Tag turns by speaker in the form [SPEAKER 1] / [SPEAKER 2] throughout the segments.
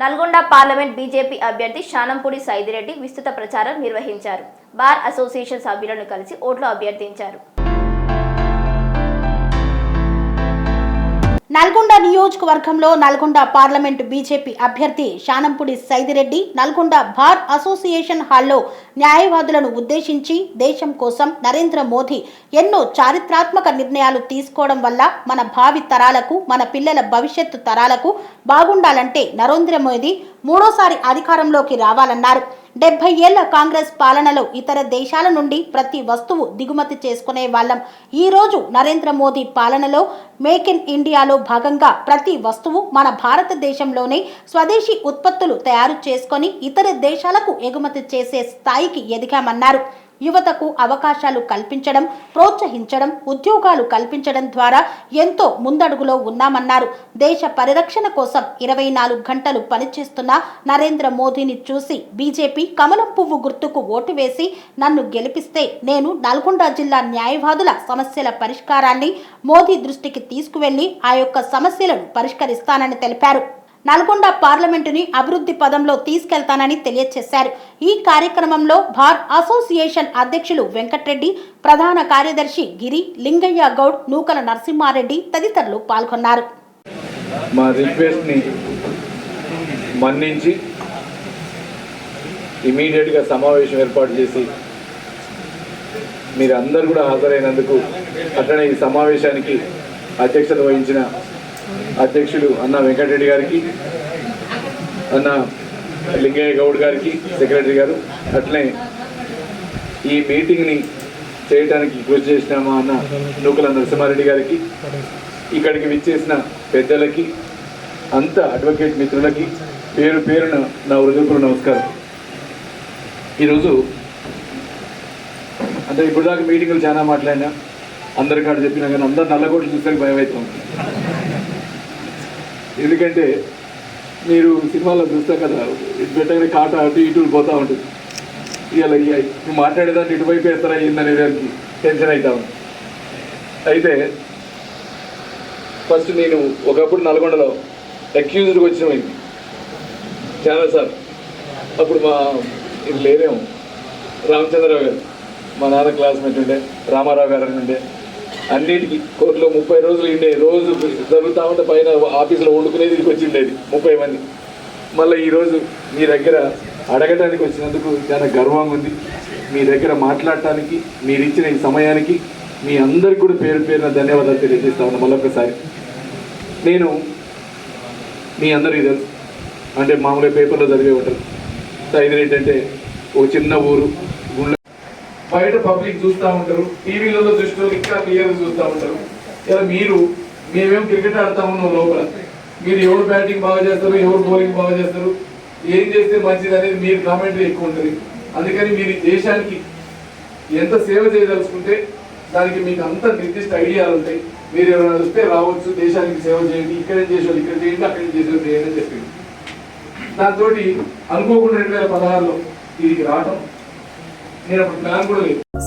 [SPEAKER 1] Nalgonda parliament BJP అభ్యర్థి శానంపూడి సైదిరెడ్డి విస్తృత ప్రచారం నిర్వహించారు. బార్ అసోసియేషన్ సభ్యులను కలిసి ఓట్లు అభ్యర్థించారు.
[SPEAKER 2] నల్గొండ నియోజకవర్గంలో నల్గొండ పార్లమెంట్ బీజేపీ అభ్యర్థి శానంపూడి సైదిరెడ్డి నల్గొండ బార్ అసోసియేషన్ హాల్లో న్యాయవాదులను ఉద్దేశించి దేశం కోసం నరేంద్ర మోదీ ఎన్నో చారిత్రాత్మక నిర్ణయాలు తీసుకోవడం వల్ల మన భావి తరాలకు, మన పిల్లల భవిష్యత్తు తరాలకు బాగుండాలంటే నరేంద్ర మోదీ మూడోసారి అధికారంలోకి రావాలన్నారు. 70 ఏళ్ల కాంగ్రెస్ పాలనలో ఇతర దేశాల నుండి ప్రతి వస్తువు దిగుమతి చేసుకునే వాళ్ళం. ఈరోజు నరేంద్ర మోదీ పాలనలో మేక్ ఇన్ ఇండియాలో భాగంగా ప్రతి వస్తువు మన భారతదేశంలోనే స్వదేశీ ఉత్పత్తులు తయారు చేసుకొని ఇతర దేశాలకు ఎగుమతి చేసే స్థాయికి ఎదిగామన్నారు. యువతకు అవకాశాలు కల్పించడం, ప్రోత్సహించడం, ఉద్యోగాలు కల్పించడం ద్వారా ఎంతో ముందడుగులో ఉన్నామన్నారు. దేశ పరిరక్షణ కోసం 24 గంటలు పనిచేస్తున్న నరేంద్ర మోదీని చూసి బీజేపీ కమలం పువ్వు గుర్తుకు ఓటు వేసి నన్ను గెలిపిస్తే నేను నల్గొండ జిల్లా న్యాయవాదుల సమస్యల పరిష్కారాన్ని మోదీ దృష్టికి తీసుకువెళ్లి ఆ యొక్క సమస్యలను పరిష్కరిస్తానని తెలిపారు. నల్గొండ పార్లమెంటుని అభివృద్ధి పదంలో తీసుకెళ్తానని తెలియజేశారు. ఈ కార్యక్రమంలో బార్ అసోసియేషన్ అధ్యక్షులు వెంకట్రెడ్డి, ప్రధాన కార్యదర్శి గిరి, లింగయ్య గౌడ్, నూకల నరసింహారెడ్డి తదితరులు పాల్గొన్నారు.
[SPEAKER 3] మా రిక్వెస్ట్ ని మన్నించి ఇమీడియట్ గా సమావేశం ఏర్పాటు చేసి మీరు అందరు కూడా హాజరైనందుకు, అట్లనే ఈ సమావేశానికి అధ్యక్షత వహించిన అధ్యక్షులు అన్న వెంకటరెడ్డి గారికి, అన్న లింగయ్య గౌడ్ గారికి, సెక్రటరీ గారు, అట్లనే ఈ మీటింగ్ని చేయడానికి కృషి చేసిన మా అన్న నూకల నరసింహారెడ్డి గారికి, ఇక్కడికి విచ్చేసిన పెద్దలకి, అంత అడ్వకేట్ మిత్రులకి పేరు పేరున నా హృదయపూర్వక నమస్కారం. ఈరోజు అంటే ఇప్పుడు దాకా మీటింగులు చాలా మాట్లాడినా, అందరికాడ చెప్పినా కానీ అందరు నల్లగోట్లు చూస్తే భయం అవుతాం. ఎందుకంటే మీరు సినిమాలో చూస్తే కదా, ఇటు పెట్టగానే కాట అటు ఇటు పోతూ ఉంటుంది. ఇలా నువ్వు మాట్లాడేదాన్ని ఇటువైపు వేస్తారా అయ్యిందనే దానికి టెన్షన్ అవుతా ఉంది. అయితే ఫస్ట్ నేను ఒకప్పుడు నల్గొండలో అక్యూజ్డ్కి వచ్చినమైంది చాలా సార్. అప్పుడు మా ఇది లేదేమో రామచంద్రరావు గారు, మా నాన్న క్లాస్మేట్ ఉండే, రామారావు గారు అని ఉండే, అన్నిటికీ కోర్టులో 30 రోజులు ఉండే, రోజు జరుగుతూ ఉంటే పైన ఆఫీసులో వండుకునేది ఇదికి వచ్చిండేది 30 మంది. మళ్ళీ ఈరోజు మీ దగ్గర అడగటానికి వచ్చినందుకు చాలా గర్వంగా ఉంది. మీ దగ్గర మాట్లాడటానికి మీరు ఇచ్చిన ఈ సమయానికి మీ అందరికి కూడా పేరు పేరున ధన్యవాదాలు తెలియజేస్తా ఉన్నాను. మళ్ళొకసారి నేను మీ అందరికీ తెలుసు, అంటే మామూలుగా పేపర్లో చదివే ఉంటారు. సైదిరెడ్డి అంటే ఒక చిన్న ఊరు, బయట పబ్లిక్ చూస్తూ ఉంటారు, టీవీలలో చూసిన ఇంకా క్లియర్గా చూస్తూ ఉంటారు. ఇలా మేమేం క్రికెట్ ఆడుతూ ఉన్నాం లోపల, మీరు ఎవరు బ్యాటింగ్ బాగా చేస్తారు, ఎవరు బౌలింగ్ బాగా చేస్తారు, ఏం చేస్తే మంచిది అనేది మీరు కామెంటరీ ఎక్కువ ఉంటుంది. అందుకని మీరు దేశానికి ఎంత సేవ చేయదలుచుకుంటే దానికి మీకు అంత నిర్దిష్ట ఐడియాలు ఉంటాయి. మీరు ఎవరైనా చూస్తే రావచ్చు, దేశానికి సేవ చేయండి, ఇక్కడేం చేసేవాళ్ళు ఇక్కడ చేయండి, అక్కడేం చేసేవాళ్ళు చేయండి అని చెప్పింది. దాంతో అనుకోకుండా 2016లో దీనికి రావటం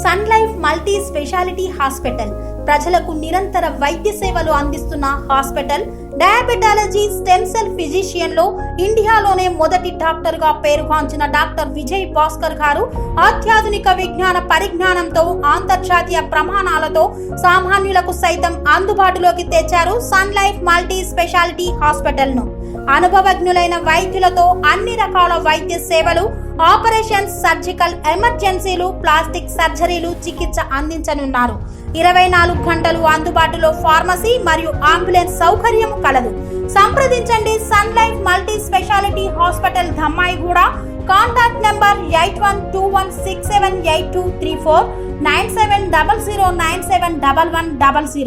[SPEAKER 2] Sun Life multi speciality hospital ప్రజలకు నిరంతర వైద్య సేవలు అందిస్తున్న hospital. Diabetology, stem cell physician లో ఇండియాలోనే మొదటి డాక్టర్ గా పేరుగాంచిన డాక్టర్ విజయ్ భాస్కర్ గారు అత్యాధునిక విజ్ఞాన పరిజ్ఞానంతో అంతర్జాతీయ ప్రమాణాలతో సామాన్యులకు సైతం అందుబాటులోకి తెచ్చారు Sun Life multi speciality hospital ను. అనుభవజ్ఞులైన వైద్యులతో అన్ని రకాల వైద్య సేవలు, ఆపరేషన్స్, సర్జికల్ ఎమర్జెన్సీలు, ప్లాస్టిక్ సర్జరీలు, చికిత్స అందించనున్నారు. 24 గంటలు అందుబాటులో ఫార్మసీ మరియు అంబులెన్స్ సౌకర్యం కలదు. సంప్రదించండి Sun Life multi speciality hospital, Dhammaiguda. Contact number 8121678234, 9700971100.